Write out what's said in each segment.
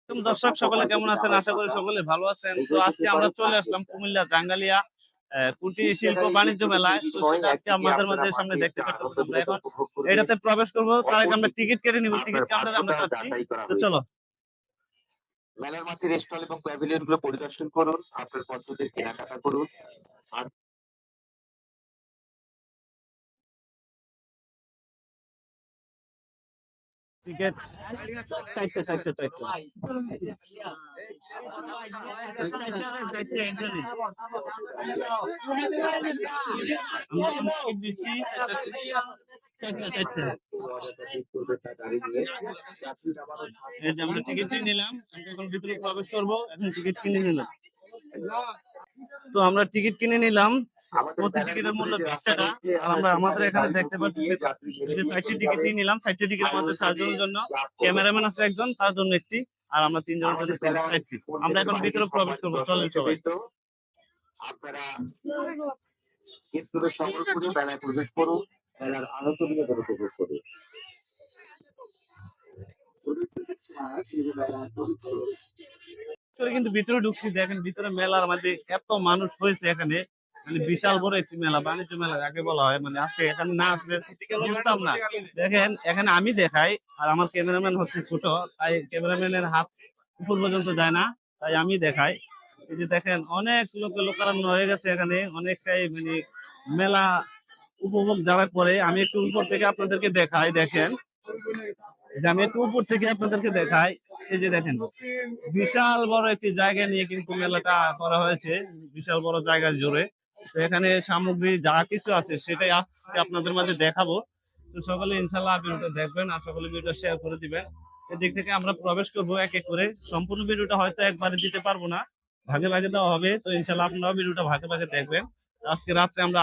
দর্শক সকলে কেমন আছেন? আশা করি সকলে ভালো আছেন। তো আজকে আমরা চলে আসলাম কুমিল্লা জাঙ্গালিয়া কুটির শিল্প বাণিজ্য মেলায়। তো সেটা আজকে আমাদের মধ্যে সামনে দেখতে পাচ্ছেন। আমরা এখন এটাতে প্রবেশ করবো, তার আগে আমরা টিকিট কেটে নিব। টিকিট কাউন্টারে আমরা যাচ্ছি। তো চলো। মেলার মাঠের স্টল এবং প্যাভিলিয়ন গুলো পরিদর্শন করুন, আপনার পছন্দের কেনাকাটা করুন। আর টিকিট চারটে চারটে চারটে দিচ্ছি আমরা টিকিট কিনে নিলাম। এখন ভিতরে প্রবেশ করবো। এখন টিকিট কিনে নিলাম। তো আমরা টিকিট কিনে নিলাম। প্রতি টিকিটের মূল্য 20 টাকা। আর আমরা আমাদের এখানে দেখতে পাচ্ছি যে 4টি টিকিট নিয়ে নিলাম। 4টি টিকিট আমাদের 4 জনের জন্য, ক্যামেরাম্যান আছে একজন, তার জন্য একটি, আর আমরা 3 জনের জন্য 4টি। আমরা এখন ভিতরে প্রবেশ করবো। চলেন সবাই। আপনারা স্টলের সংগ্রহ করে মেলায় প্রবেশ করুন, মেলার আনন্দ নিয়ে প্রবেশ করুন। কিন্তু ভিতরে ঢুকছি, দেখেন ভিতরে মেলার মধ্যে এত মানুষ হয়েছে এখানে, মানে বিশাল বড় একটি মেলা, বাণিজ্য মেলা যাকে বলা হয়। মানে আসে এখানে না আসলে বুঝতাম না। দেখেন এখানে আমি দেখাই, আর আমার ক্যামেরাম্যান হচ্ছে ছোট, তাই ক্যামেরাম্যানের হাত উপর পর্যন্ত যায় না, তাই আমি দেখাই। এই যে দেখেন অনেক লোকারণ্য হয়ে গেছে এখানে, অনেকটাই মানে মেলা উপভোগ যারা করে। আমি একটু উপর থেকে আপনাদেরকে দেখাই। দেখেন যে আমি একটু উপর থেকে আপনাদেরকে দেখাই। এই যে দেখেন বিশাল বড় একটি জায়গা নিয়ে কিন্তু মেলাটা করা হয়েছে, বিশাল বড় জায়গা জুড়ে। তো এখানে সামগ্রী যা কিছু আছে সেটাই আজকে আপনাদের মাঝে দেখাবো। তো সকলে ইনশাল্লাহ ভিডিওটা দেখবেন আর সকলে ভিডিওটা শেয়ার করে দিবেন। এদিক থেকে আমরা প্রবেশ করবো এক এক করে। সম্পূর্ণ ভিডিওটা হয়তো একবারে দিতে পারবো না, ভাগে ভাগে দেওয়া হবে। তো ইনশাল্লাহ আপনারাও ভিডিওটা ভাগে ভাগে দেখবেন। আজকে রাত্রে আমরা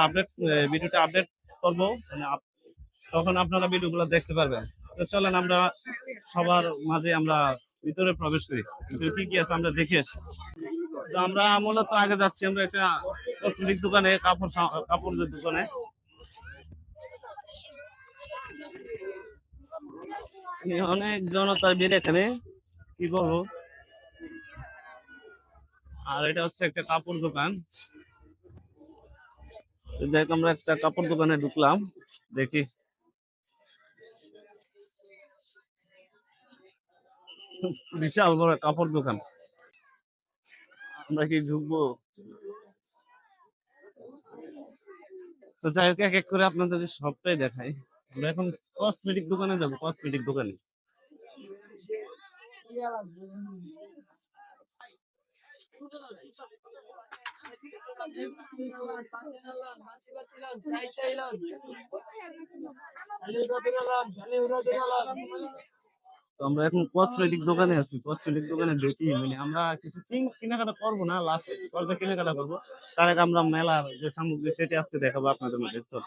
ভিডিওটা আপডেট করবো, মানে তখন আপনারা ভিডিওগুলো দেখতে পারবেন। তো চলেন আমরা সবার মাঝে আমরা ভিতরে প্রবেশ করি, ভিতরে কি কি আছে আমরা দেখে আসি। তো আমরা মূলত আগে যাচ্ছি আমরা একটা কসমেটিক দোকানে, কাপড়ের দোকানে। অনেক জনতার ভিড় এখানে, কি বলবো। আর এটা হচ্ছে একটা কাপড় দোকান। দেখ আমরা একটা কাপড় দোকানে ঢুকলাম, দেখি বিশাল বড় কাপড় দোকান। আমরা কি ঢুকবো? তো যাই হোক, এক এক করে আপনাদের সবটাই দেখাই। আমরা এখন কসমেটিক দোকানে যাবো, কসমেটিক দোকানে। তো আমরা এখন কসমেটিক দোকানে আছি। কসমেটিক দোকানে দেখি মানে আমরা কিছু কেনাকাটা করবো না, লাস্ট পর্যায়ে কেনাকাটা করবো। তার আগে আমরা মেলার যে সামগ্রী সেটি আজকে দেখাবো আপনাদের মধ্যে। তো